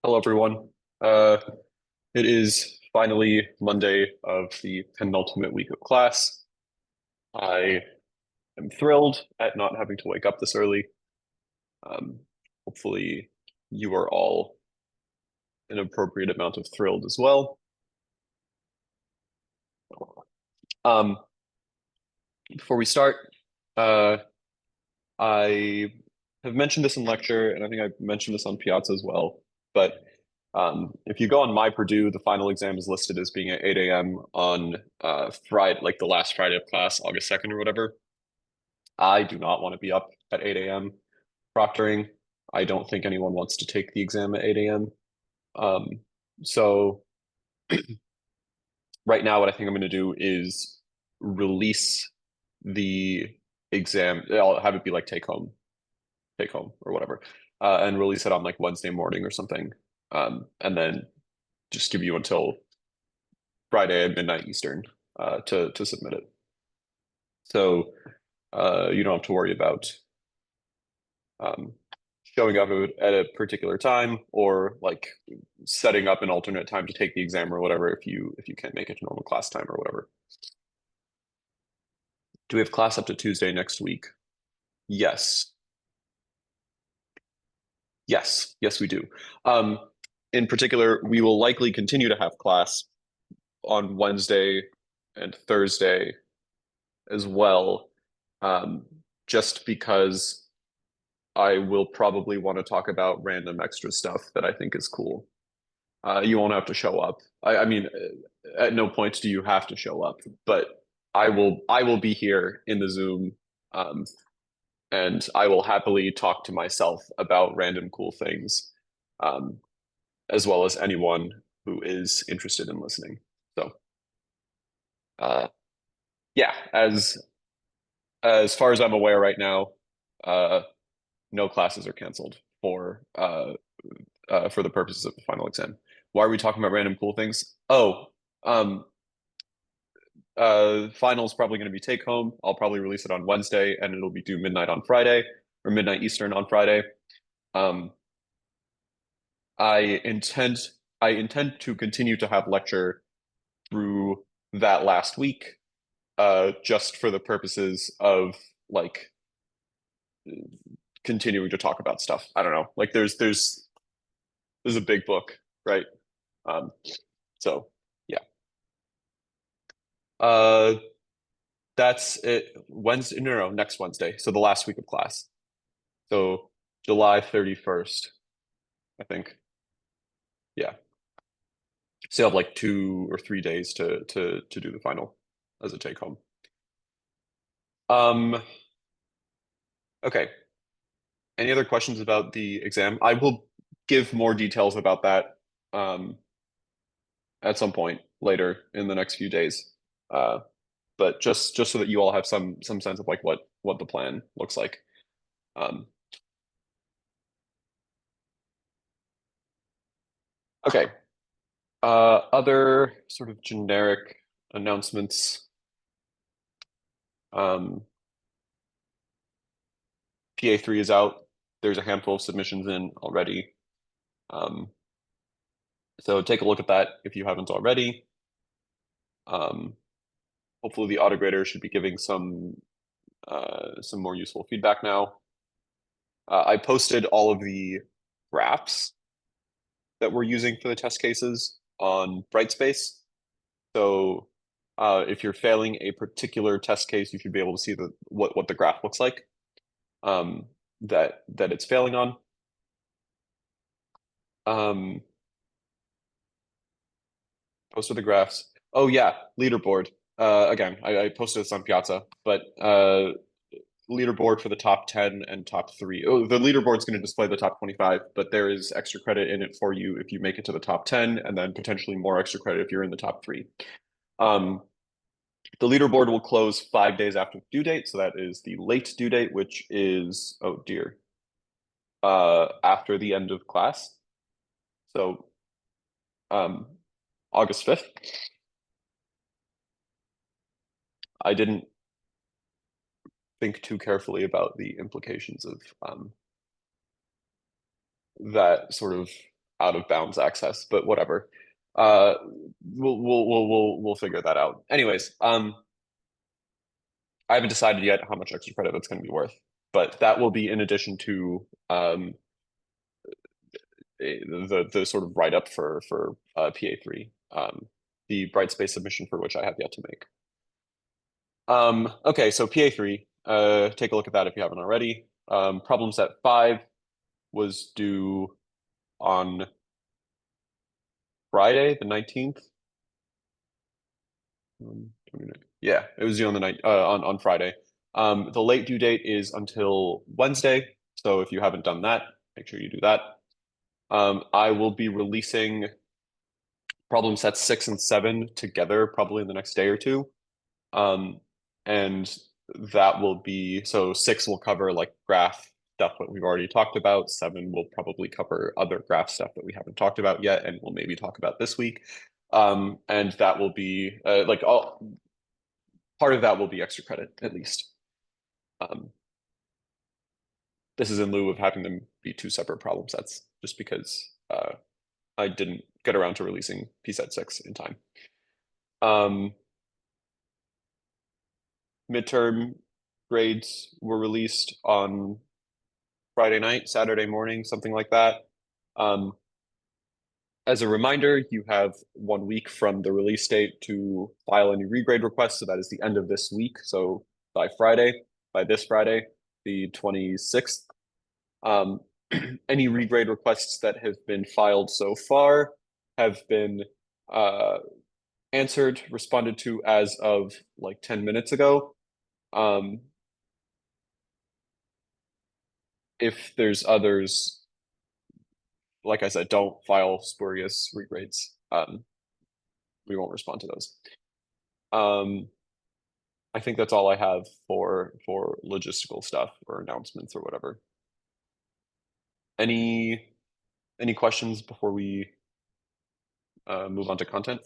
Hello, everyone. Uh, it is finally Monday of the penultimate week of class. I am thrilled at not having to wake up this early. Um, Hopefully, you are all an appropriate amount of thrilled as well. Um, Before we start, uh, I have mentioned this in lecture, and I think I mentioned this on Piazza as well. But if you go on My Purdue, the final exam is listed as being at 8 a.m. on Friday, like the last Friday of class, August 2nd or whatever. I do not want to be up at 8 a.m. proctoring. I don't think anyone wants to take the exam at 8 a.m. Um, so right now, what I think I'm going to do is release the exam. I'll have it be like take home or whatever, and release it on like Wednesday morning or something. And then just give you until Friday at midnight Eastern to submit it. So you don't have to worry about um, showing up at a particular time or like setting up an alternate time to take the exam or whatever if you can't make it to normal class time or whatever. Do we have class up to Tuesday next week? Yes. Yes, we do. Um, in particular, we will likely continue to have class on Wednesday and Thursday as well, um, just because I will probably want to talk about random extra stuff that I think is cool. You won't have to show up. I mean, at no point do you have to show up, but I will be here in the Zoom, um, and I will happily talk to myself about random cool things, um, as well as anyone who is interested in listening. So, uh, yeah, as far as I'm aware right now, uh, no classes are canceled for the purposes of the final exam. Why are we talking about random cool things? Oh, um, final's probably going to be take home. I'll probably release it on Wednesday, and it'll be due midnight on Friday or midnight Eastern on Friday. Um, I intend I intend to continue to have lecture through that last week, just for the purposes of like continuing to talk about stuff. I don't know. Like there's a big book, right? Um, so yeah. Uh, that's it. Wednesday, no, next Wednesday. So the last week of class. So July 31st, I think. Yeah. So you have like 2 or 3 days to do the final as a take home. Um, okay. Any other questions about the exam? I will give more details about that um at some point later in the next few days. But just so that you all have some sense of like what the plan looks like. Um, okay. Other sort of generic announcements. Um, PA3 is out. There's a handful of submissions in already. Um, so take a look at that if you haven't already. Um, Hopefully the autograder should be giving some more useful feedback now. I posted all of the graphs that we're using for the test cases on Brightspace. So if you're failing a particular test case, you should be able to see what the graph looks like um, that it's failing on. Um, Posted the graphs. Oh yeah, leaderboard. Again, I posted this on Piazza, but leaderboard for the top 10 and top three. Oh, the leaderboard's going to display the top 25, but there is extra credit in it for you if you make it to the top 10, and then potentially more extra credit if you're in the top three. Um, the leaderboard will close 5 days after the due date, so that is the late due date, which is, oh dear, after the end of class. So um, August 5th. I didn't think too carefully about the implications of that sort of out of bounds access, but whatever. Uh, we'll figure that out. Anyways, I haven't decided yet how much extra credit that's going to be worth, but that will be in addition to the sort of write up for PA3, the Brightspace submission for which I have yet to make. Okay, so PA3, take a look at that if you haven't already. Problem set 5 was due on Friday, the 19th. Yeah, it was due on the night on Friday. The late due date is until Wednesday, so if you haven't done that, make sure you do that. I will be releasing problem sets 6 and 7 together probably in the next day or two. And that will be so 6 will cover like graph stuff that we've already talked about. 7 will probably cover other graph stuff that we haven't talked about yet, and we'll maybe talk about this week. And that will be like all part of that will be extra credit at least. This is in lieu of having them be 2 separate problem sets, just because I didn't get around to releasing PSET 6 in time. Midterm grades were released on Friday night, Saturday morning, something like that. As a reminder, you have 1 week from the release date to file any regrade requests. So that is the end of this week. So by this Friday, the 26th, any regrade requests that have been filed so far have been answered, responded to as of like 10 minutes ago. If there's others, like I said, don't file spurious regrades. We won't respond to those. I think that's all I have for logistical stuff or announcements or whatever. Any questions before we move on to content?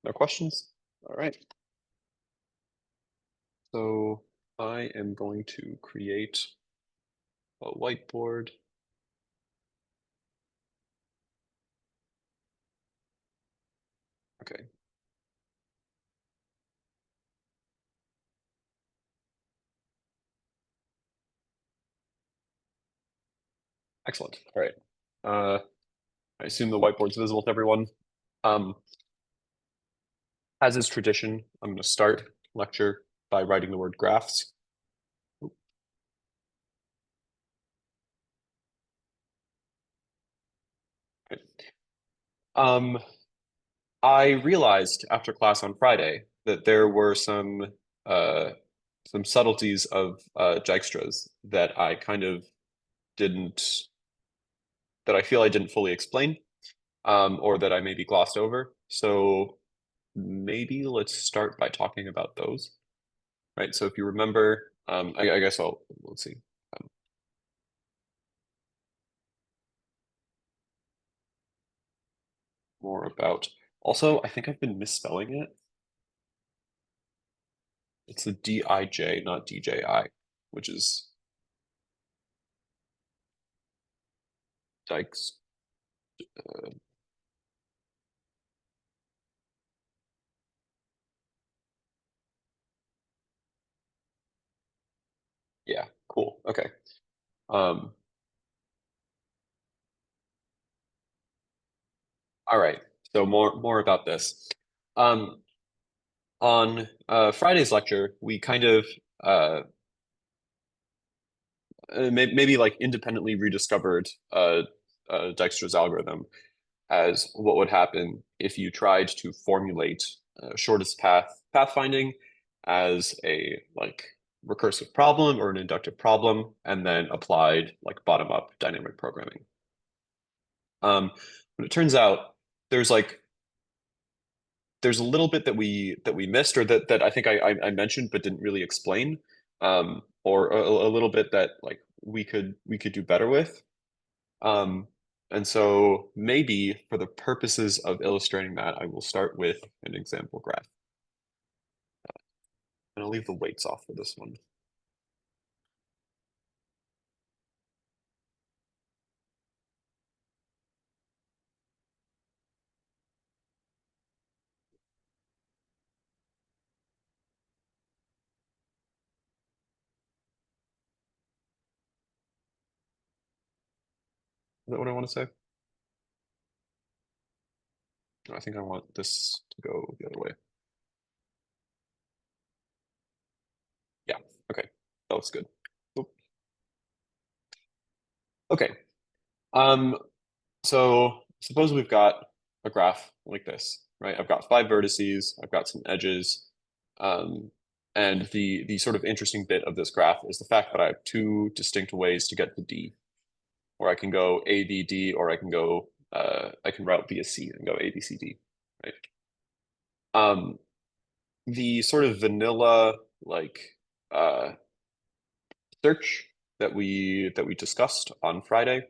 No questions? All right. So I am going to create a whiteboard. Okay. Excellent. All right. I assume the whiteboard's visible to everyone. As is tradition, I'm going to start lecture by writing the word graphs. Okay. I realized after class on Friday that there were some subtleties of Dijkstra's that I kind of didn't that I feel I didn't fully explain, or that I maybe glossed over. So maybe let's start by talking about those. Right. So if you remember, I guess let's see. More about also, I think I've been misspelling it. It's the DIJ, not DJI, which is Dykes. Yeah, cool. Okay. All right. So more about this. Um, on Friday's lecture, we kind of maybe like independently rediscovered Dijkstra's algorithm as what would happen if you tried to formulate shortest path pathfinding as a like recursive problem or an inductive problem, and then applied like bottom-up dynamic programming. But it turns out there's like there's a little bit that we missed, or that I think I mentioned but didn't really explain, or a little bit that like we could do better with. And so maybe for the purposes of illustrating that, I will start with an example graph. And I'll leave the weights off for this one. Is that what I want to say? No, I think I want this to go the other way. Yeah, okay. That looks good. Oop. Okay. Um, so suppose we've got a graph like this, right? I've got 5 vertices, I've got some edges, um, and the sort of interesting bit of this graph is the fact that I have two distinct ways to get to D, or I can go A, B, D, or I can go I can route via C and go A, B, C, D, right? Um, the sort of vanilla like uh, search that we discussed on Friday.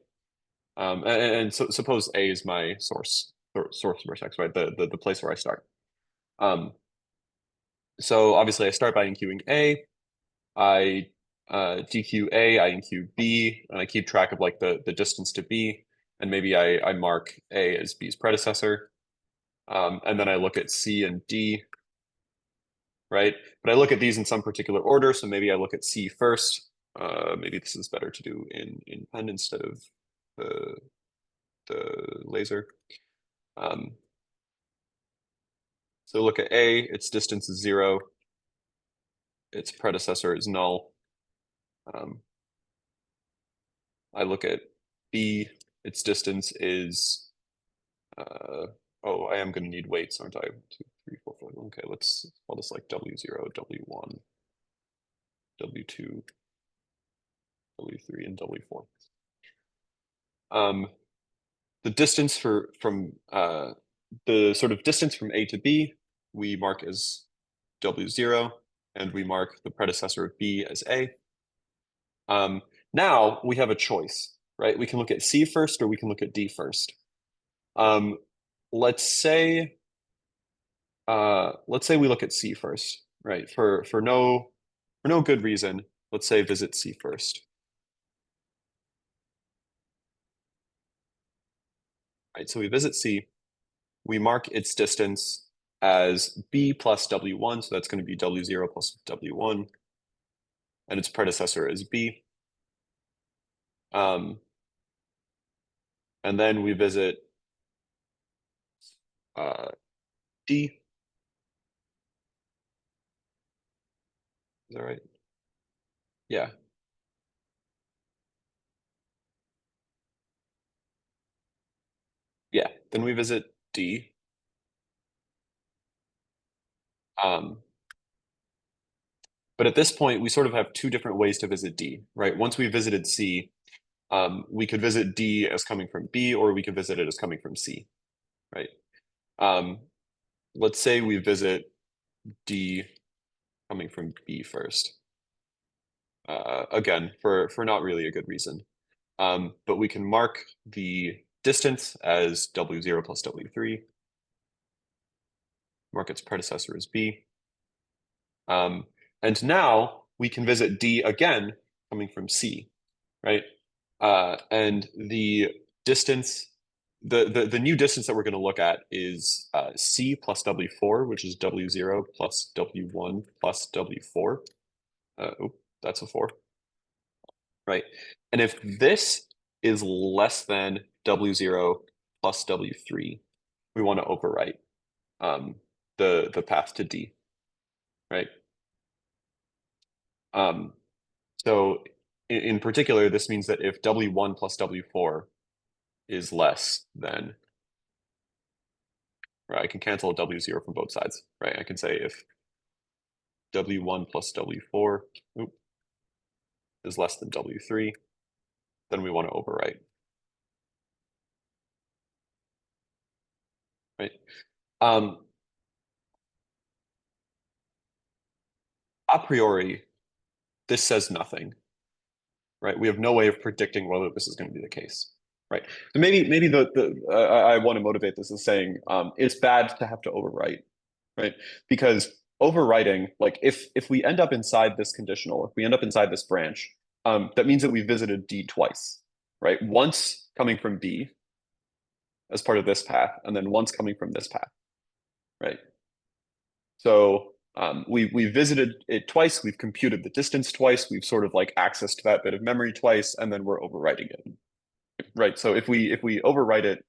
And so suppose A is my source vertex, right? The place where I start. Um, so obviously I start by enqueuing A, I DQ A, I enqueue B, and I keep track of like the distance to B, and maybe I mark A as B's predecessor. And then I look at C and D, right? But I look at these in some particular order, so maybe I look at C first. Maybe this is better to do in pen instead of the laser. Um, so look at A, its distance is 0, its predecessor is null. Um, I look at B, its distance is, oh, I am going to need weights, aren't I? 2, 3, 4, 5. Okay, let's call this like W0, W1, W2, W3, and W4. The distance from the sort of distance from A to B, we mark as W0, and we mark the predecessor of B as A. Now we have a choice, right? We can look at C first or we can look at D first. Um, let's say we look at C first, right? For no good reason, let's say visit C first. Right, so we visit C, we mark its distance as B plus W1, so that's going to be W0 plus W1, and its predecessor is B. And then we visit D. Is that right? Yeah. Yeah. Then we visit D. Um, but at this point, we sort of have two different ways to visit D, right? Once we visited C, we could visit D as coming from B, or we could visit it as coming from C, right? Um, let's say we visit D coming from B first. Again, for not really a good reason. But we can mark the distance as W0 plus W3, mark its predecessor as B. And now we can visit D again coming from C, right? And the distance, the new distance that we're going to look at is C plus W4, which is W0 plus W1 plus W4. Oh, that's a 4, right? And if this is less than W0 plus W3, we want to overwrite the path to D, right? Um, so in particular, this means that if W1 plus W4 is less than, right, I can cancel W0 from both sides, right? I can say if W1 plus W4 is less than W3, then we want to overwrite, right? Um, a priori, this says nothing, right? We have no way of predicting whether this is going to be the case, right? So maybe I want to motivate this as saying it's bad to have to overwrite, right? Because overwriting, like if we end up inside this conditional, if we end up inside this branch, that means that we visited D twice, right? Once coming from B as part of this path, and then once coming from this path, right? So we visited it twice, we've computed the distance twice, we've sort of like accessed that bit of memory twice, and then we're overwriting it, right? So if we overwrite it,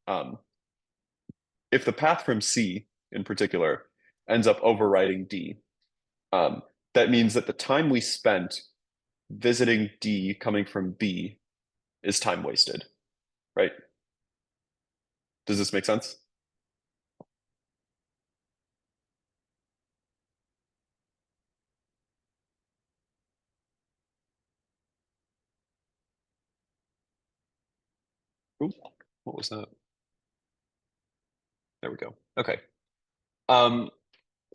if the path from C in particular ends up overwriting D, um, that means that the time we spent visiting D coming from B is time wasted, right? Does this make sense? Ooh, what was that? There we go. Okay. Um,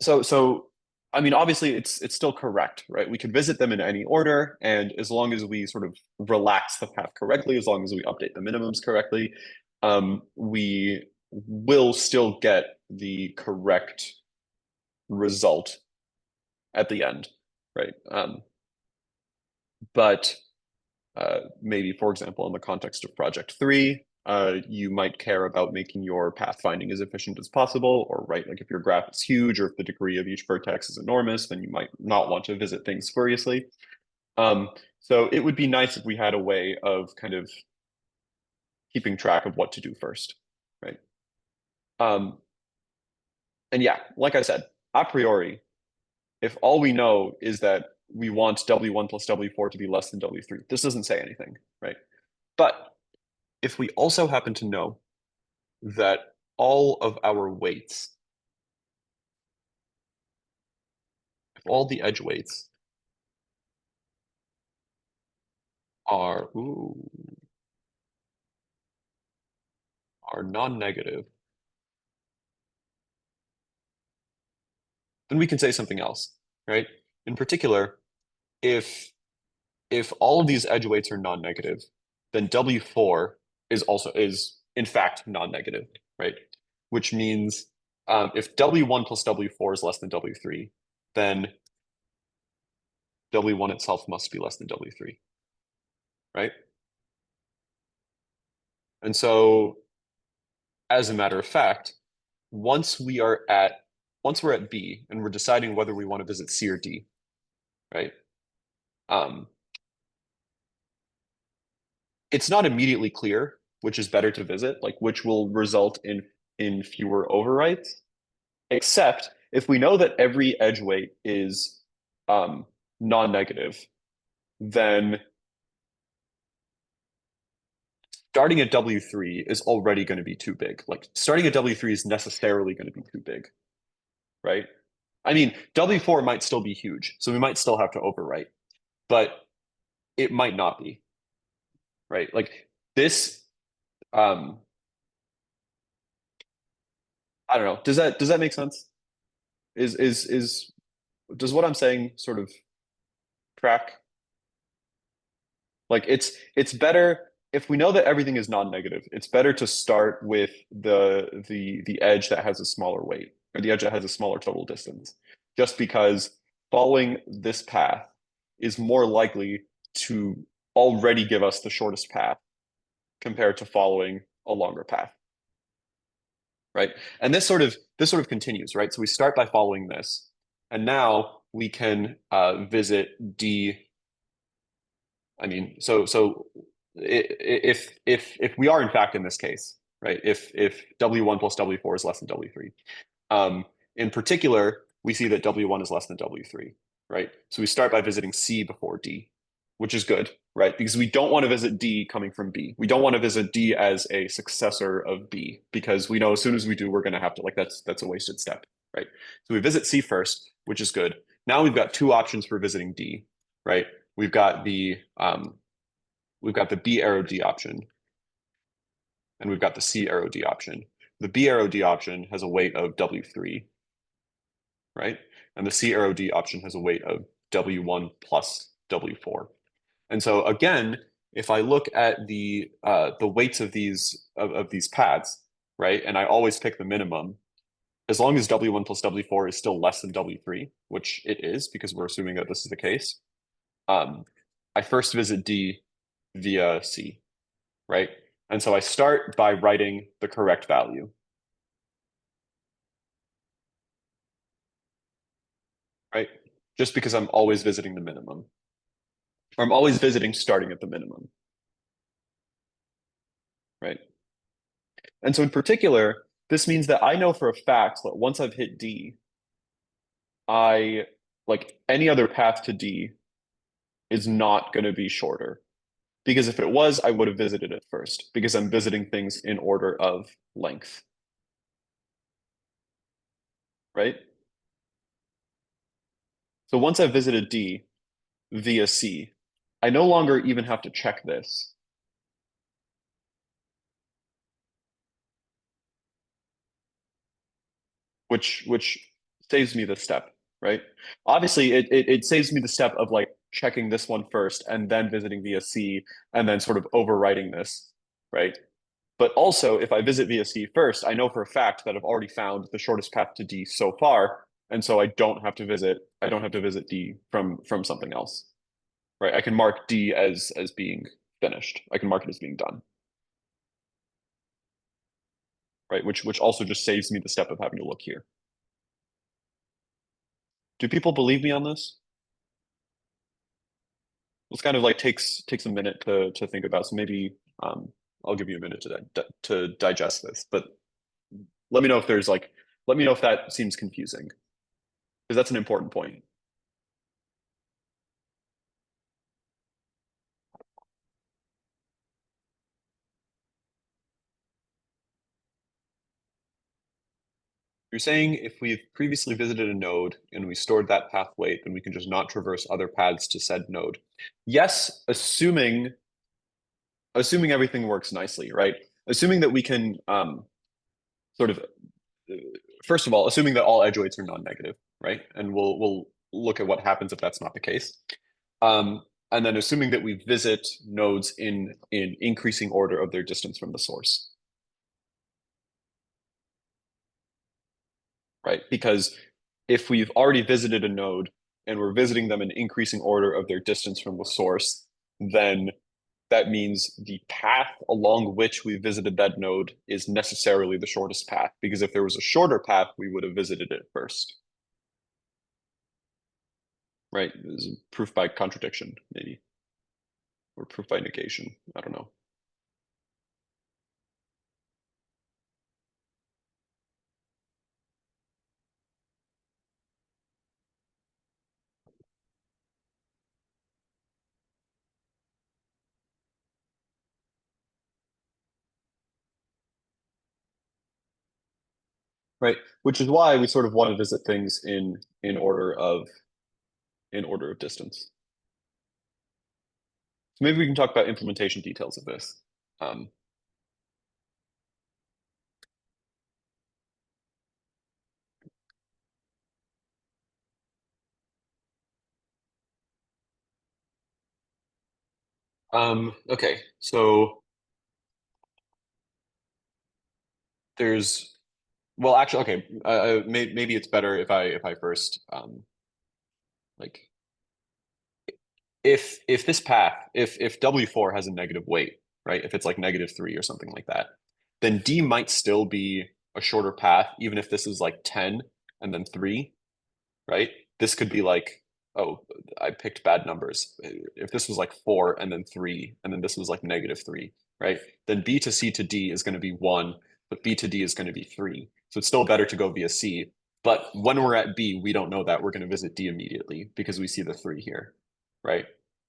so I mean, obviously it's still correct, right? We can visit them in any order, and as long as we sort of relax the path correctly, as long as we update the minimums correctly, we will still get the correct result at the end, right? But maybe, for example, in the context of Project 3, you might care about making your pathfinding as efficient as possible, or right, like if your graph is huge or if the degree of each vertex is enormous, then you might not want to visit things spuriously. So it would be nice if we had a way of kind of keeping track of what to do first, right? Um, and yeah, like I said, a priori, if all we know is that we want W1 plus W4 to be less than W3, this doesn't say anything, right? But if we also happen to know that all of our weights, if all the edge weights are non-negative, then we can say something else, right? In particular, if if all of these edge weights are non-negative, then W4 is in fact non-negative, right? Which means if W1 plus W4 is less than W3, then W1 itself must be less than W3, right? And so, as a matter of fact, once we are at once we're at B and we're deciding whether we want to visit C or D, right? Um, it's not immediately clear which is better to visit, like which will result in fewer overwrites, except if we know that every edge weight is non-negative, then starting at W3 is already going to be too big. Like starting at W3 is necessarily going to be too big, right? I mean, W4 might still be huge, so we might still have to overwrite, but it might not be, right? Like this, um, I don't know. Does that make sense? Is does what I'm saying sort of track? Like it's better if we know that everything is non-negative, it's better to start with the edge that has a smaller weight or the edge that has a smaller total distance, just because following this path is more likely to already give us the shortest path compared to following a longer path, right? And this sort of continues, right? So we start by following this, and now we can visit D. I mean, so if we are in fact in this case, right? If W1 plus W4 is less than W3, in particular, we see that W1 is less than W3, right? So we start by visiting C before D, which is good, right? Because we don't want to visit D coming from B. We don't want to visit D as a successor of B because we know as soon as we do, we're going to have to like that's a wasted step, right? So we visit C first, which is good. Now we've got two options for visiting D, right? We've got the B arrow D option, and we've got the C arrow D option. The B arrow D option has a weight of W3, right? And the C arrow D option has a weight of W1 plus W4. And so again, if I look at the weights of these paths, right, and I always pick the minimum, as long as W1 plus W4 is still less than W3, which it is because we're assuming that this is the case, um, I first visit D via C, right? And so I start by writing the correct value, right? Just because I'm always visiting the minimum, or I'm always visiting starting at the minimum, right? And so in particular, this means that I know for a fact that once I've hit D, I like any other path to D is not going to be shorter. Because if it was, I would have visited it first, because I'm visiting things in order of length, right? So once I've visited D via C, I no longer even have to check this, which saves me the step, right? Obviously, it saves me the step of like checking this one first and then visiting via C and then sort of overwriting this, right? But also, if I visit via C first, I know for a fact that I've already found the shortest path to D so far, and so I don't have to visit D from something else, right? I can mark D as being finished. I can mark it as being done, right? Which also just saves me the step of having to look here. Do people believe me on this? This kind of like takes a minute to think about. So maybe I'll give you a minute to digest this. But let me know if there's like let me know if that seems confusing because that's an important point. You're saying if we've previously visited a node and we stored that path weight, then we can just not traverse other paths to said node. Yes, assuming everything works nicely, right? Assuming that we can sort of first of all, assuming that all edge weights are non-negative, right? And we'll look at what happens if that's not the case. And then assuming that we visit nodes in increasing order of their distance from the source, right? Because if we've already visited a node and we're visiting them in increasing order of their distance from the source, then that means the path along which we visited that node is necessarily the shortest path. Because if there was a shorter path, we would have visited it first, right? This is proof by contradiction, maybe, or proof by negation. I don't know. Right? Which is why we sort of want to visit things in order of distance. So maybe we can talk about implementation details of this. Um, okay, so there's well, actually, okay, maybe it's better if I first like if this path if W4 has a negative weight, right? If it's like -3 or something like that, then D might still be a shorter path, even if this is like 10 and then 3, right? This could be like, oh, I picked bad numbers. If this was like 4 and then 3, and then this was like -3, right? Then B to C to D is going to be 1, but B to D is going to be 3. So it's still better to go via C. But when we're at B, we don't know that we're going to visit D immediately because we see the 3 here, right?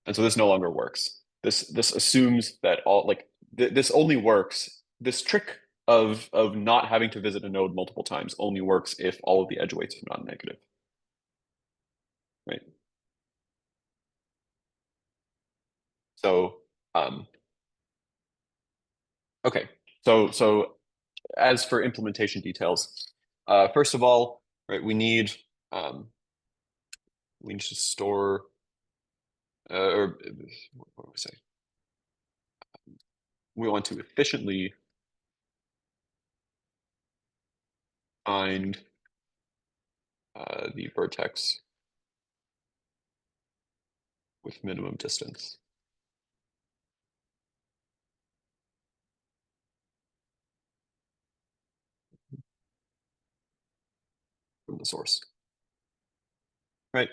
And so this no longer works. This assumes that all like this only works. This trick of not having to visit a node multiple times only works if all of the edge weights are non-negative, right? So, um, okay. So as for implementation details, first of all, right, um, we need to store or what do we say? we want to efficiently find the vertex with minimum distance from the source, right?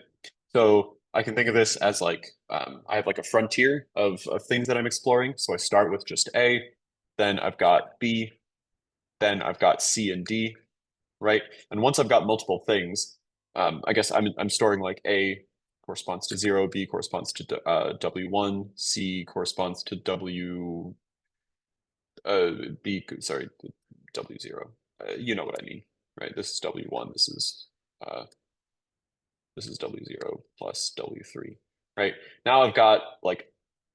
So I can think of this as like I have like a frontier of things that I'm exploring. So I start with just A, then I've got B, then I've got C and D, right? And once I've got multiple things, I guess I'm storing like A corresponds to 0, B corresponds to W1, C corresponds to W uh B sorry, W0. You know what I mean, right? This is W1, uh this is W0 plus W3, right? Now I've got like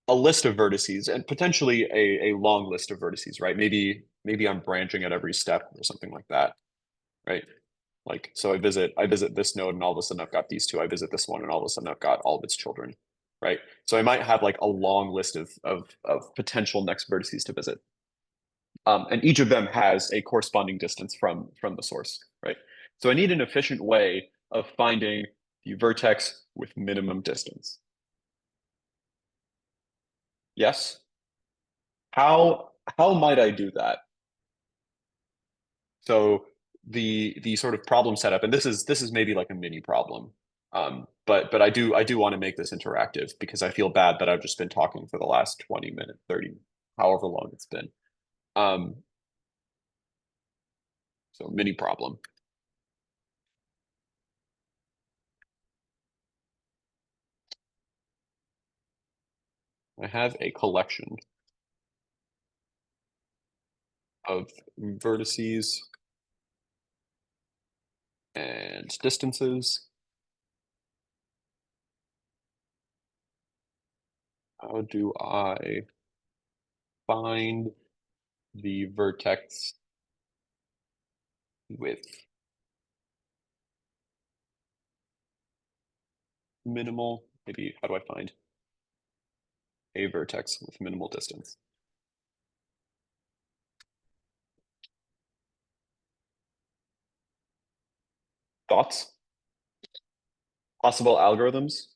a list of vertices and potentially a long list of vertices, right? Maybe I'm branching at every step or something like that, right? Like, so I visit this node and all of a sudden I've got these two. I visit this one and all of a sudden I've got all of its children, right? So I might have like a long list of potential next vertices to visit. And each of them has a corresponding distance from the source, right? So I need an efficient way of finding the vertex with minimum distance. Yes? How might I do that? So the sort of problem setup, and this is maybe like a mini problem. But I do want to make this interactive because I feel bad that I've just been talking for the last 20 minutes, 30, however long it's been. Um, so mini problem. I have a collection of vertices and distances. How do I find the vertex with minimal, maybe how do I find a vertex with minimal distance? Thoughts? Possible algorithms?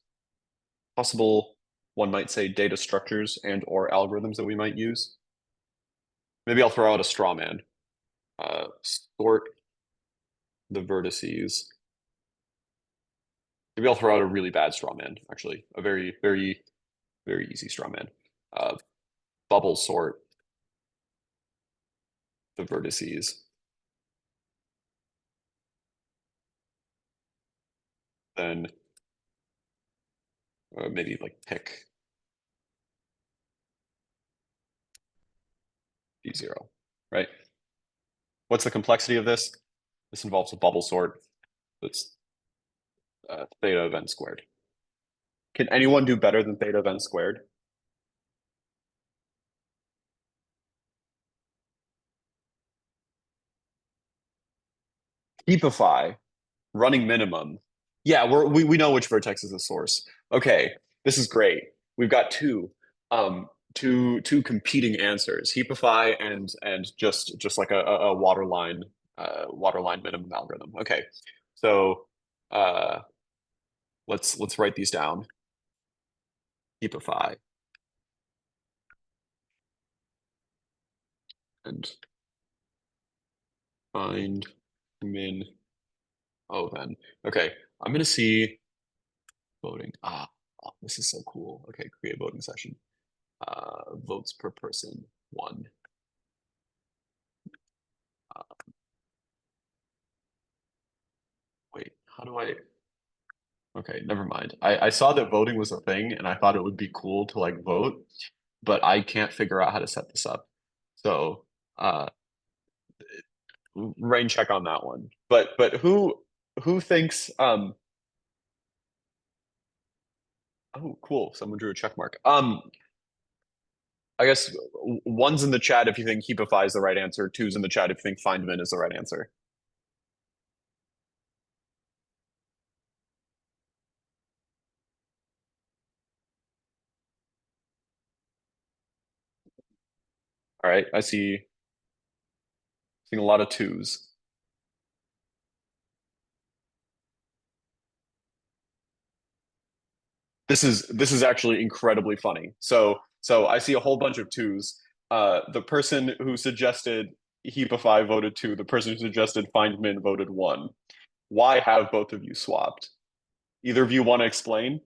Possible, one might say, data structures and or algorithms that we might use? Maybe I'll throw out a straw man. Sort the vertices. Maybe I'll throw out a really bad straw man, actually. A very, very, very easy straw man. Uh, Bubble sort the vertices. Then maybe like pick D0, right? What's the complexity of this? This involves a bubble sort that's theta of n squared. Can anyone do better than theta of n squared? Heapify, running minimum. Yeah, we know which vertex is the source. Okay, this is great. We've got two competing answers, heapify and just like a waterline minimum algorithm. Okay, so uh, let's write these down. Heapify and find min O then. Okay, I'm gonna see voting. Oh, this is so cool. Okay, create voting session. Votes per person, one. Uh, Wait, how do I? Okay, never mind. I saw that voting was a thing and I thought it would be cool to like vote, but I can't figure out how to set this up. So, uh, rain check on that one. But who thinks oh cool, someone drew a check mark. I guess one's in the chat if you think Heapify is the right answer, two's in the chat if you think Findman is the right answer. All right, I see seeing a lot of twos. This is actually incredibly funny. So I see a whole bunch of twos. The person who suggested Heapify voted two. The person who suggested Find Min voted one. Why have both of you swapped? Either of you want to explain?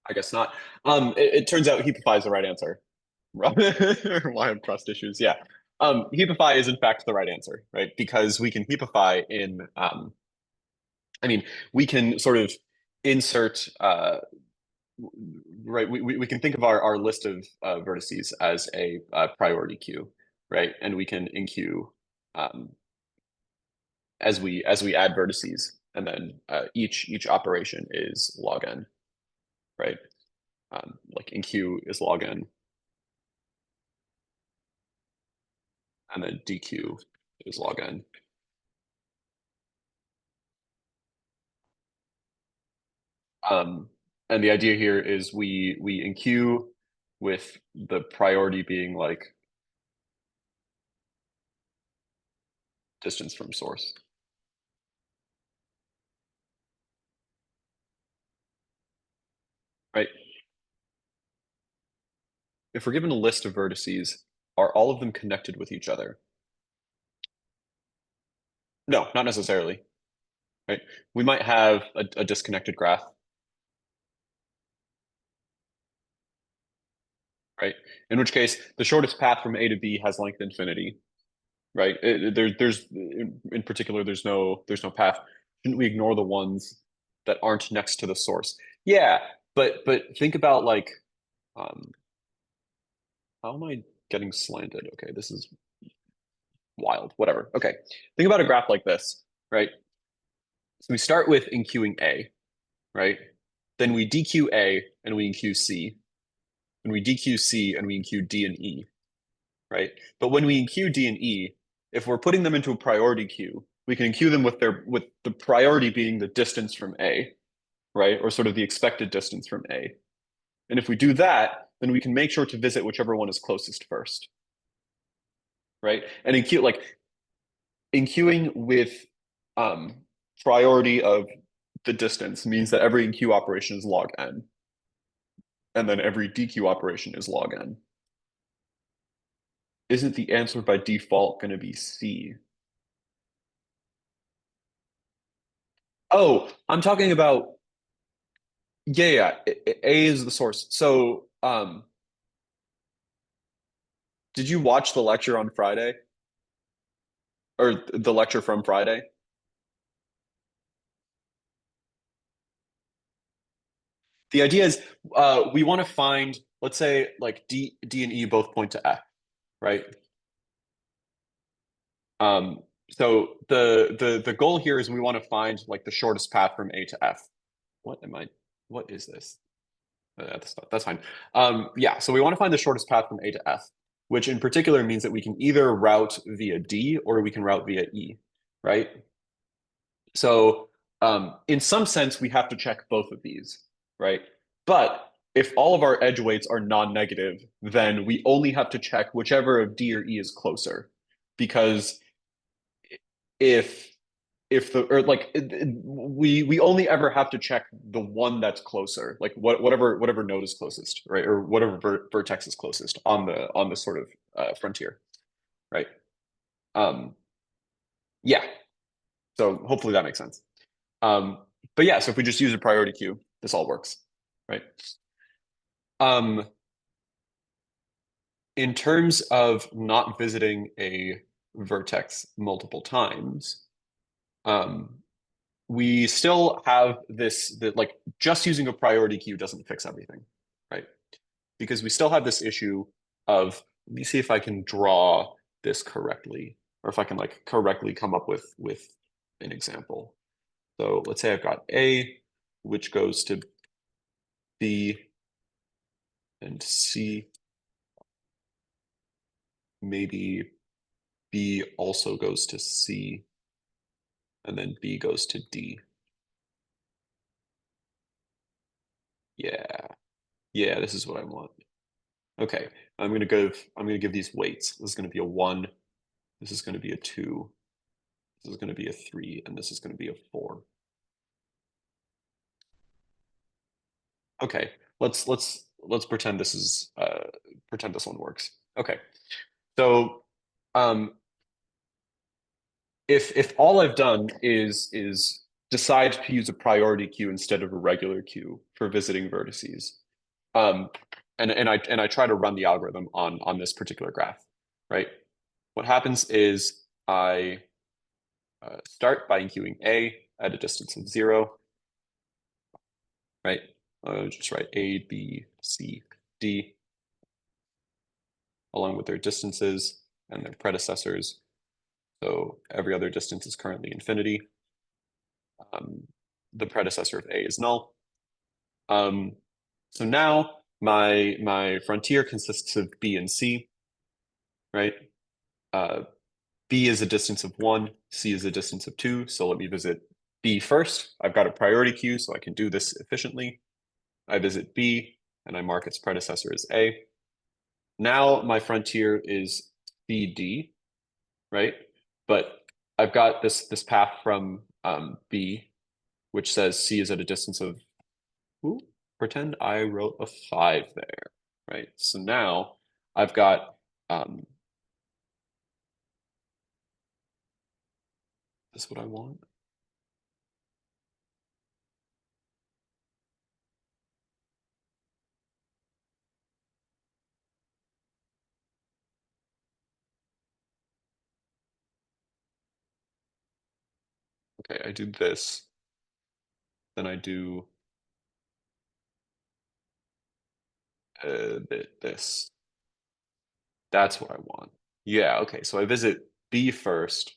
I guess not. It turns out Heapify is the right answer. Why have trust issues? Yeah. Heapify is in fact the right answer, right? Because we can heapify in I mean, we can sort of insert right, we can think of our list of vertices as a priority queue, right? And we can enqueue um, as we add vertices, and then each operation is log n, right? Like enqueue is log n, and then dequeue is log n. Um, and the idea here is we enqueue with the priority being like distance from source, right? If we're given a list of vertices, are all of them connected with each other? No, not necessarily, right? We might have a disconnected graph, right? In which case, the shortest path from A to B has length infinity, right? There's in particular, there's no path. Shouldn't we ignore the ones that aren't next to the source? Yeah, but think about like, um, how am I getting slanted? Okay, this is wild. Whatever. Okay, think about a graph like this, right? So we start with enqueuing A, right? Then we dequeue A and we enqueue C, and we dequeue C and we enqueue D and E, right? But when we enqueue D and E, if we're putting them into a priority queue, we can enqueue them with the priority being the distance from A, right? Or sort of the expected distance from A. And if we do that, then we can make sure to visit whichever one is closest first, right? And enqueuing with um, priority of the distance means that every enqueue operation is log n, and then every dequeue operation is log n. Isn't the answer by default going to be C? Oh, I'm talking about, yeah, A is the source. So, did you watch the lecture on Friday or the lecture from Friday? The idea is we want to find, let's say, like D and E both point to F, right? So the goal here is we want to find like the shortest path from A to F. What am I? What is this? That's fine. Yeah, so we want to find the shortest path from A to F, which in particular means that we can either route via D or we can route via E, right? So in some sense, we have to check both of these, right? But if all of our edge weights are non-negative, then we only have to check whichever of D or E is closer. Because if the or like we only ever have to check the one that's closer, like whatever node is closest, right, or whatever vertex is closest on the sort of frontier, right? Um, yeah. So hopefully that makes sense. Um, but yeah, so if we just use a priority queue, this all works, right? Um, in terms of not visiting a vertex multiple times, um, we still have this that like just using a priority queue doesn't fix everything, right? Because we still have this issue of, let me see if I can draw this correctly, or if I can like correctly come up with an example. So let's say I've got A, which goes to B, and C. Maybe B also goes to C, and then B goes to D. Yeah. Yeah, this is what I want. Okay, I'm gonna give these weights. This is gonna be a 1, this is gonna be a 2, this is gonna be a 3, and this is gonna be a 4. Okay, let's pretend this is pretend this one works. Okay. So um if all I've done is decide to use a priority queue instead of a regular queue for visiting vertices, um, and I try to run the algorithm on this particular graph, right? What happens is I start by queuing A at a distance of 0, right? Just write A, B, C, D, along with their distances and their predecessors. So every other distance is currently infinity. Um, the predecessor of A is null. Um, so now my frontier consists of B and C, right? Uh, B is a distance of 1, C is a distance of 2. So let me visit B first. I've got a priority queue, so I can do this efficiently. I visit B, and I mark its predecessor as A. Now my frontier is CD, right? But I've got this path from B, which says C is at a distance of, ooh, pretend I wrote a 5 there, right? So now I've got this is what I want. Okay, I do this, then I do this. That's what I want. Yeah, okay, so I visit B first.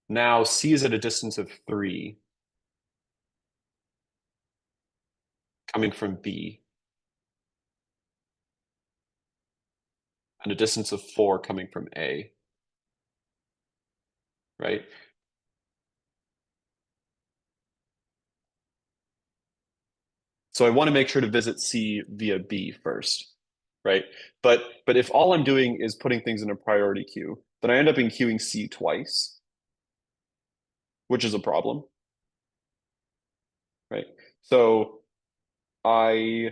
Now C is at a distance of 3 coming from B, and a distance of 4 coming from A, right? So I want to make sure to visit C via B first, right? But if all I'm doing is putting things in a priority queue, then I end up in queuing C twice, which is a problem, right? So I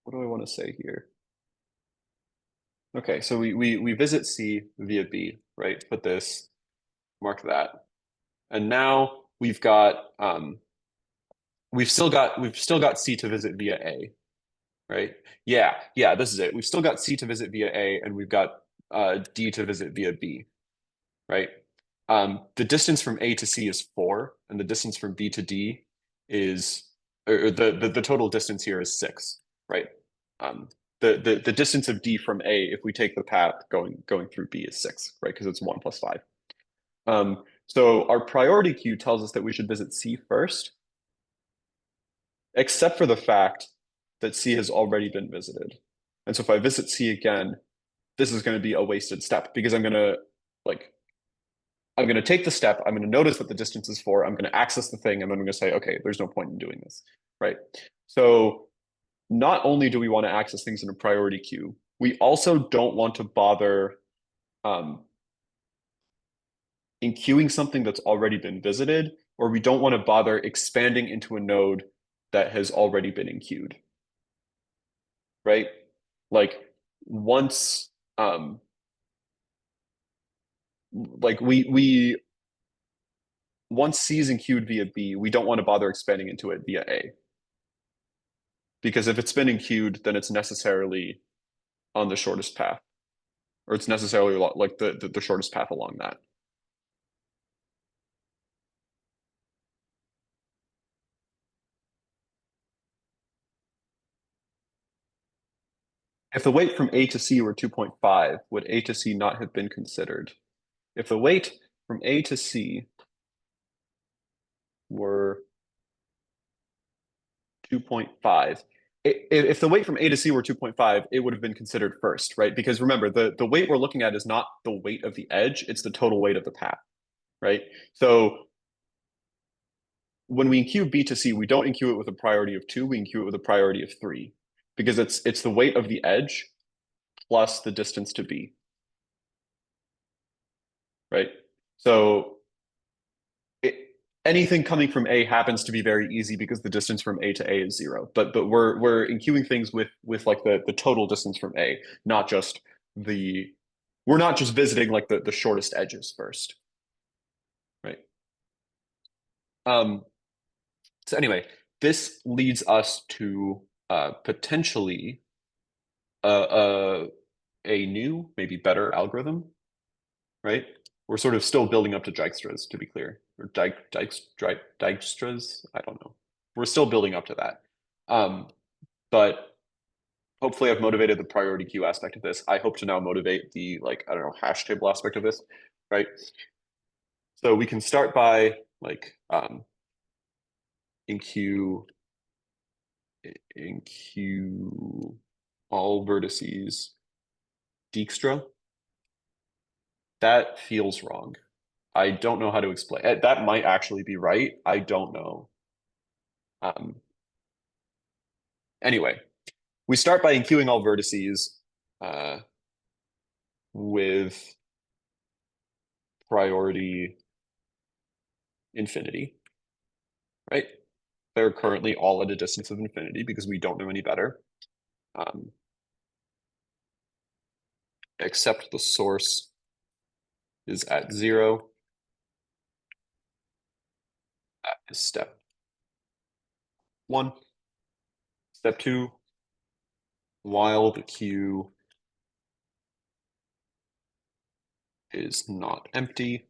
what do I want to say here? Okay, so we visit C via B, right? Put this, mark that. And now we've still got C to visit via A, right? Yeah, this is it. We've still got C to visit via A, and we've got D to visit via B, right? The distance from A to C is 4, and the distance from B to D is, or the total distance here is 6, right? Um, the distance of D from A, if we take the path going through B, is 6, right? Because it's 1 plus 5. So our priority queue tells us that we should visit C first, except for the fact that C has already been visited. And so if I visit C again, this is going to be a wasted step because like I'm going to take the step, I'm going to notice what the distance is for, I'm going to access the thing, and then I'm going to say, okay, there's no point in doing this, right? So not only do we want to access things in a priority queue, we also don't want to bother um, in queuing something that's already been visited, or we don't want to bother expanding into a node that has already been queued, right? Like once like we once C is queued via B, we don't want to bother expanding into it via A. Because if it's been queued, then it's necessarily on the shortest path, or it's necessarily like the shortest path along that. If the weight from A to C were 2.5, would A to C not have been considered? If the weight from A to C were 2.5. If the weight from A to C were 2.5, it would have been considered first, right? Because remember, the weight we're looking at is not the weight of the edge, it's the total weight of the path, right? So when we enqueue B to C, we don't enqueue it with a priority of 2, we enqueue it with a priority of 3 because it's the weight of the edge plus the distance to B, right? So it, anything coming from A happens to be very easy because the distance from A to A is 0. But we're enqueuing things with like the total distance from A, not just the we're not just visiting like the shortest edges first, right? Um, so anyway, this leads us to potentially a, a new, maybe better algorithm, right? We're sort of still building up to Dijkstra's, to be clear, or Dijkstra's. I don't know. We're still building up to that. But hopefully I've motivated the priority queue aspect of this. I hope to now motivate the like, I don't know, hash table aspect of this, right? So we can start by like enqueue enqueue all vertices Dijkstra. That feels wrong. I don't know how to explain. That might actually be right. I don't know. Um, anyway, we start by enqueuing all vertices uh, with priority infinity, right? They're currently all at a distance of infinity because we don't know any better. Um, except the source is at 0. That is step 1. Step 2, while the queue is not empty,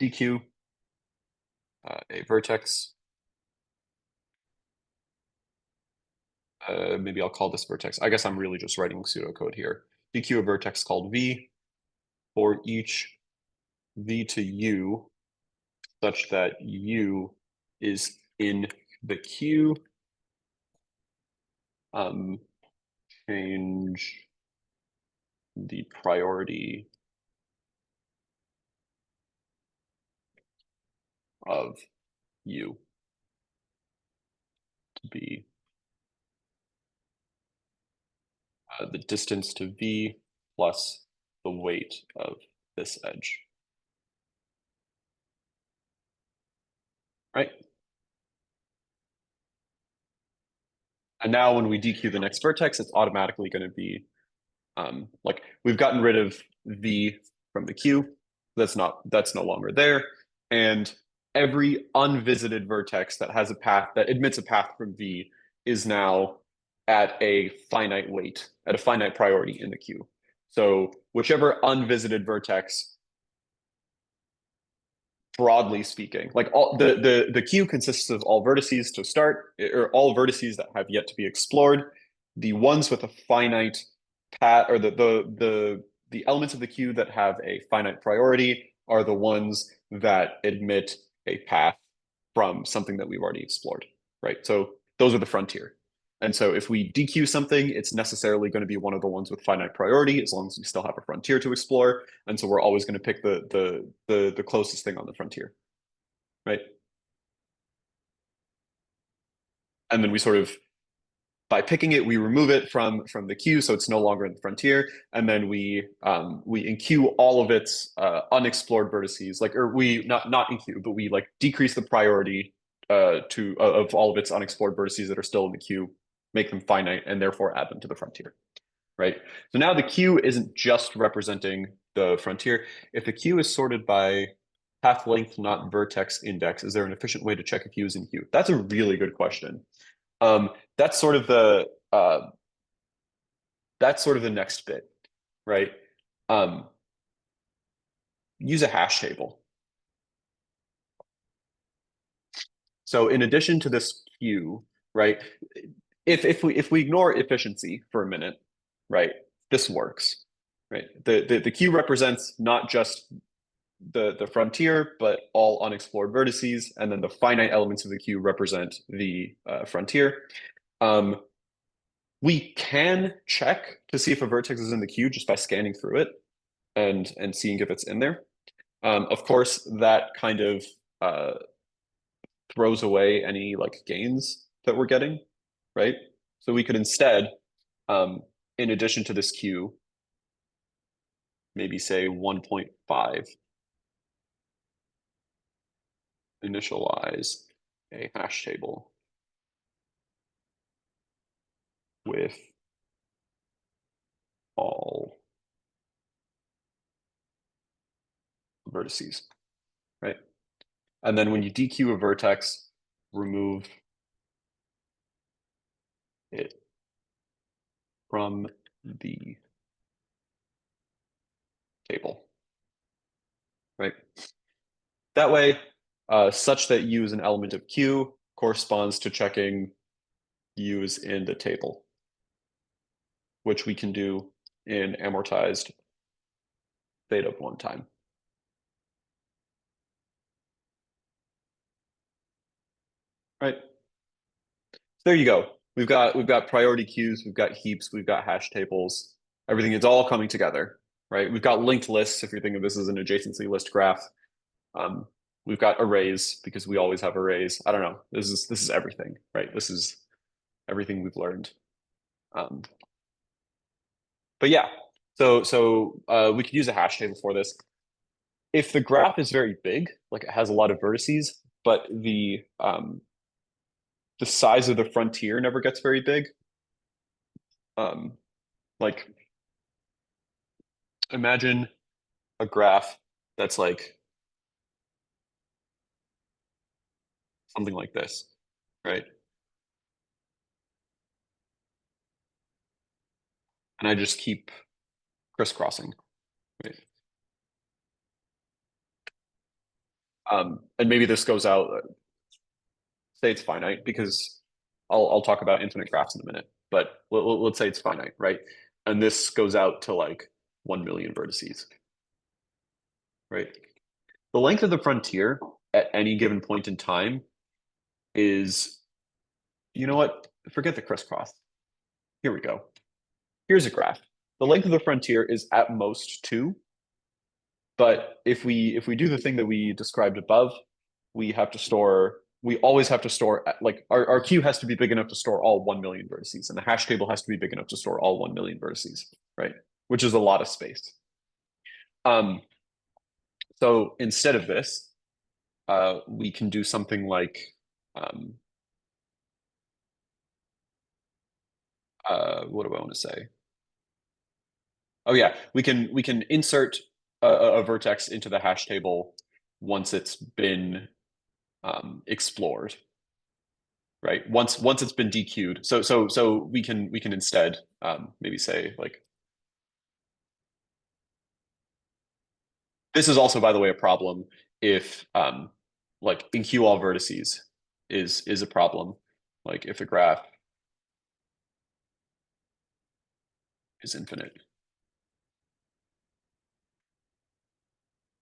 dequeue a vertex. Maybe I'll call this vertex. I guess I'm really just writing pseudocode here. Dequeue a vertex called V for each V to U such that U is in the queue. Change the priority of U to be the distance to V plus the weight of this edge, right? And now when we dequeue the next vertex, it's automatically going to be like we've gotten rid of V from the queue. That's no longer there. And every unvisited vertex that has a path that admits a path from V is now at a finite weight, at a finite priority in the queue. So whichever unvisited vertex, broadly speaking, like all the queue consists of all vertices to start, or all vertices that have yet to be explored. The ones with a finite path, or the elements of the queue that have a finite priority are the ones that admit a path from something that we've already explored, right? So those are the frontier. And so if we dequeue something, it's necessarily going to be one of the ones with finite priority, as long as we still have a frontier to explore. And so we're always going to pick the closest thing on the frontier, right? And then we sort of by picking it, we remove it from the queue, so it's no longer in the frontier, and then we enqueue all of its unexplored vertices, like or we not enqueue, but we like decrease the priority to of all of its unexplored vertices that are still in the queue, make them finite, and therefore add them to the frontier, right? So now the queue isn't just representing the frontier. If the queue is sorted by path length, not vertex index, is there an efficient way to check if U is in queue? That's a really good question. Um, that's sort of the next bit, right? Um, use a hash table. So in addition to this queue, right? If we ignore efficiency for a minute, right? This works. right? The queue represents not just the frontier, but all unexplored vertices, and then the finite elements of the queue represent the frontier. We can check to see if a vertex is in the queue just by scanning through it and seeing if it's in there. Of course, that kind of uh, throws away any like gains that we're getting, right? So we could instead, in addition to this queue, maybe say 1.5 initialize a hash table with all vertices, right? And then when you dequeue a vertex, remove it from the table, right? That way, such that U is an element of Q corresponds to checking U is in the table, which we can do in amortized theta of one time. Right. There you go. We've got priority queues, we've got heaps, we've got hash tables. Everything is all coming together, right? We've got linked lists if you think of this as an adjacency list graph. Um, we've got arrays because we always have arrays. I don't know. This is everything, right? This is everything we've learned. Um, but yeah, so we could use a hash table for this. If the graph is very big, like it has a lot of vertices, but the size of the frontier never gets very big. Like imagine a graph that's like something like this, right? And I just keep crisscrossing, right? And maybe this goes out, say it's finite because I'll talk about infinite graphs in a minute, but let's say it's finite, right? And this goes out to like 1 million vertices, right? The length of the frontier at any given point in time is, you know what? Forget the crisscross. Here we go. Here's a graph. The length of the frontier is at most 2, but if we do the thing that we described above, we always have to store, like our queue has to be big enough to store all 1 million vertices, and the hash table has to be big enough to store all 1 million vertices, right? Which is a lot of space. Um, so instead of this, we can do something like what do I want to say? Oh yeah, we can insert a vertex into the hash table once it's been explored, right? Once it's been dequeued. So we can instead maybe say like this is also, by the way, a problem if like enqueue all vertices is a problem. Like if the graph is infinite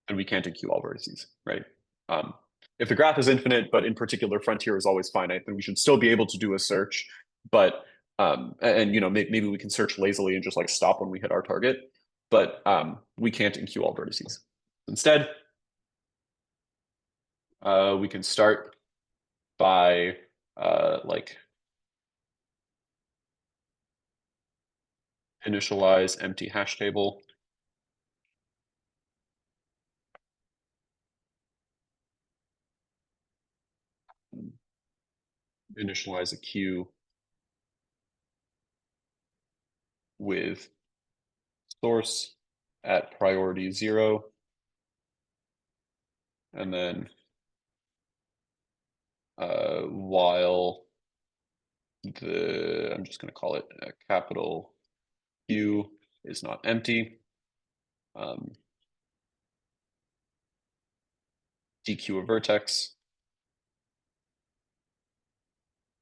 and we can't enqueue all vertices, right? Um, if the graph is infinite, but in particular frontier is always finite, then we should still be able to do a search. But and you know maybe we can search lazily and just like stop when we hit our target, but we can't enqueue all vertices. Instead, we can start by like initialize empty hash table. Initialize a queue with source at priority 0, and then while I'm just going to call it a capital Q is not empty, dequeue a vertex,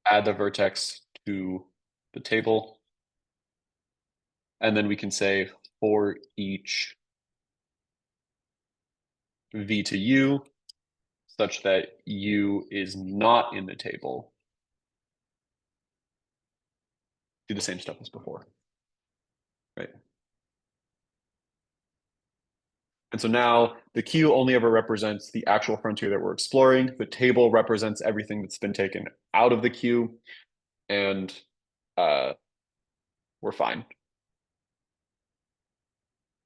add the vertex to the table, and then we can say for each v to u such that u is not in the table, do the same stuff as before, right? And so now the queue only ever represents the actual frontier that we're exploring. The table represents everything that's been taken out of the queue, and uh, we're fine,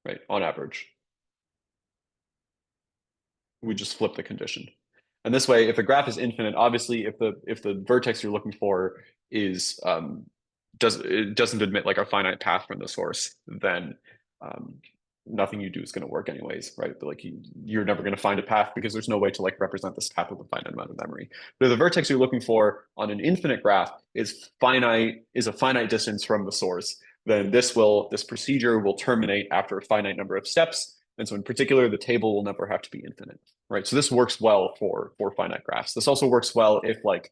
right? On average, we just flip the condition. And this way, if the graph is infinite, obviously, if the vertex you're looking for is it doesn't admit like a finite path from the source, then um, nothing you do is going to work anyways, right? But like you're never going to find a path because there's no way to like represent this path with a finite amount of memory. But if the vertex you're looking for on an infinite graph is a finite distance from the source, then this procedure will terminate after a finite number of steps. And so in particular, the table will never have to be infinite, right? So this works well for finite graphs. This also works well if like,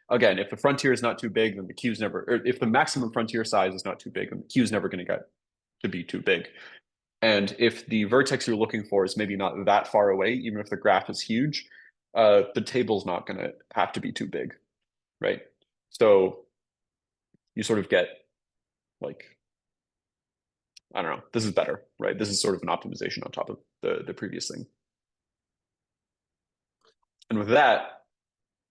again, if the frontier is not too big, then the queue's never, or if the maximum frontier size is not too big, then the queue's never going to get to be too big. And if the vertex you're looking for is maybe not that far away, even if the graph is huge, the table's not going to have to be too big, right? So you sort of get like, I don't know, this is better, right? This is sort of an optimization on top of the previous thing. And with that,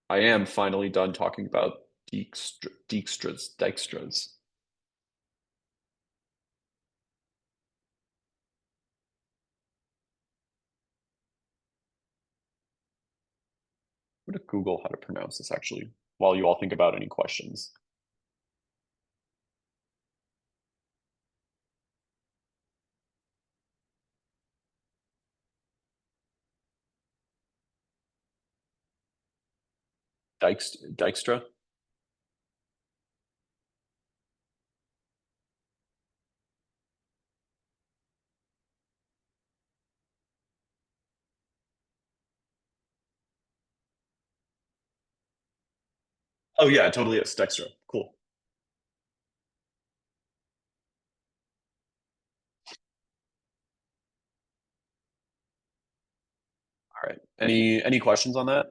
I am finally done talking about Dijkstras. I'm going to Google how to pronounce this actually, while you all think about any questions. Dijkstra? Oh yeah, it totally is. Dijkstra. Cool. All right. Any questions on that?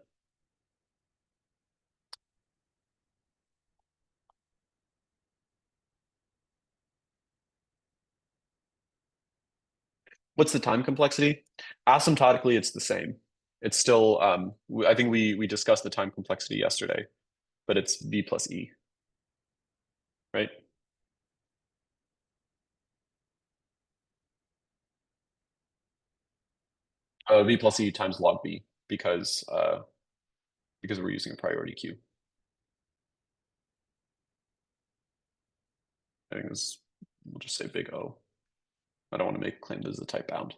What's the time complexity? Asymptotically, it's the same. It's still, I think we discussed the time complexity yesterday, but it's v plus e, right? V plus e times log v because we're using a priority queue. I think this, we'll just say big O. I don't want to make a claim this is a type bound.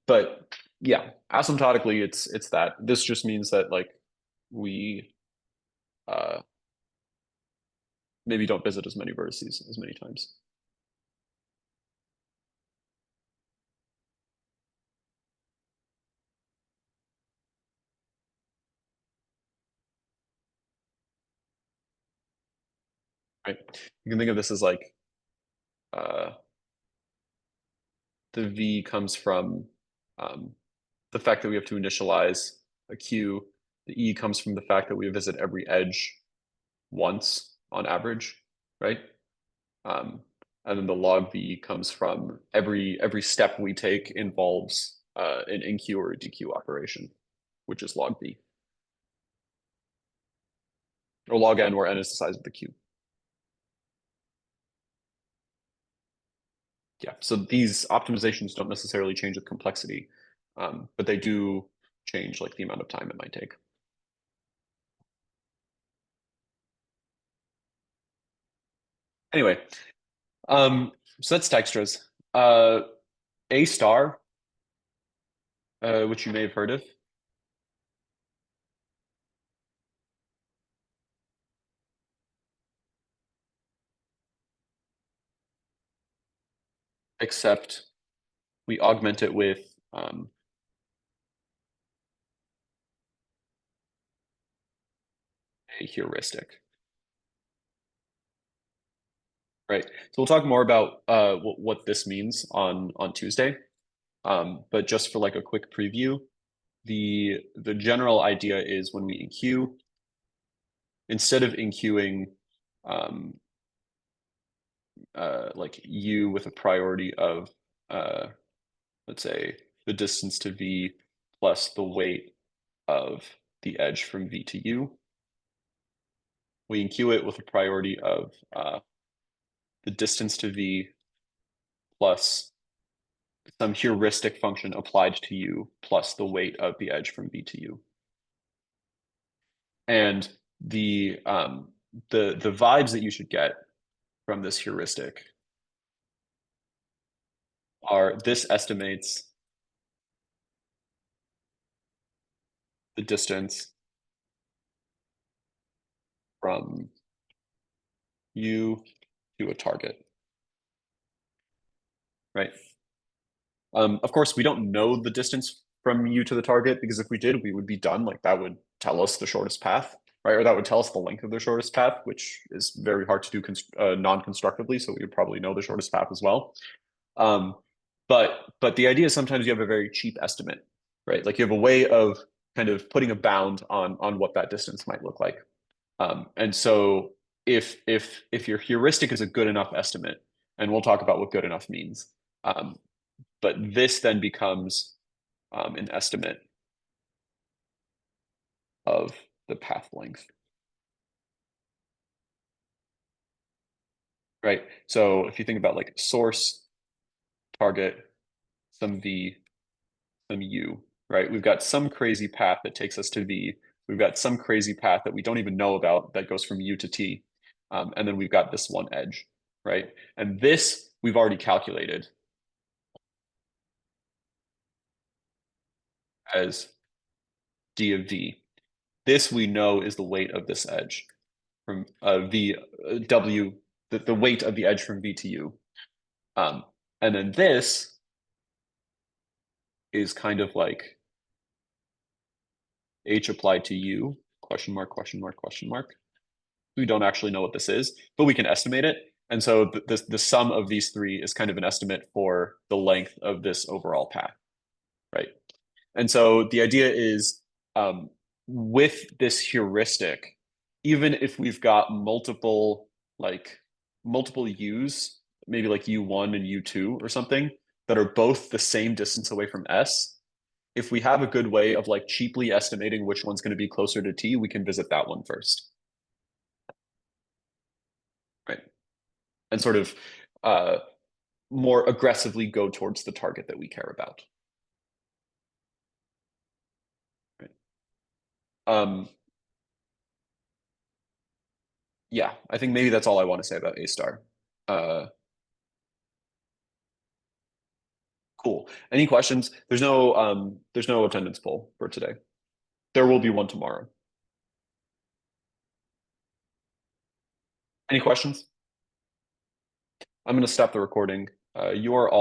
But yeah, asymptotically, it's that. This just means that like we uh, maybe don't visit as many vertices as many times. Right? You can think of this as like uh, the V comes from um, the fact that we have to initialize a queue. The E comes from the fact that we visit every edge once on average, right? Um, and then the log V comes from every step we take involves an enqueue or a dequeue operation, which is log V. Or log n, where n is the size of the queue. Yeah, so these optimizations don't necessarily change with complexity, but they do change like the amount of time it might take. Anyway, so that's Dijkstra's. A star, which you may have heard of, except we augment it with a heuristic. right? So we'll talk more about what this means on Tuesday. But just for like a quick preview, the general idea is when we enqueue, instead of enqueuing um, like U with a priority of let's say the distance to V plus the weight of the edge from V to U, we enqueue it with a priority of the distance to V plus some heuristic function applied to U plus the weight of the edge from V to U. And the vibes that you should get from this heuristic are this estimates the distance from U to a target, right? Of course, we don't know the distance from U to the target because if we did, we would be done. Like that would tell us the shortest path, right? Or that would tell us the length of the shortest path, which is very hard to do non-constructively. So we would probably know the shortest path as well. Um, but the idea is sometimes you have a very cheap estimate, right? Like you have a way of kind of putting a bound on what that distance might look like. And so if your heuristic is a good enough estimate, and we'll talk about what good enough means, but this then becomes an estimate of the path length, right? So if you think about like source, target, some V, some U, right? We've got some crazy path that takes us to V. We've got some crazy path that we don't even know about that goes from U to T. And then we've got this one edge, right? And this we've already calculated as D of V. This we know is the weight of this edge from V W, the weight of the edge from V to U. And then this is kind of like H applied to U, question mark, question mark, question mark. We don't actually know what this is, but we can estimate it. And so the sum of these three is kind of an estimate for the length of this overall path, right? And so the idea is with this heuristic, even if we've got multiple U's, maybe like U1 and U2 or something, that are both the same distance away from S, if we have a good way of like cheaply estimating which one's going to be closer to T, we can visit that one first, right? And sort of uh, more aggressively go towards the target that we care about. Right? Yeah, I think maybe that's all I want to say about A star. Uh, cool. Any questions? There's no attendance poll for today. There will be one tomorrow. Any questions? I'm going to stop the recording. You are all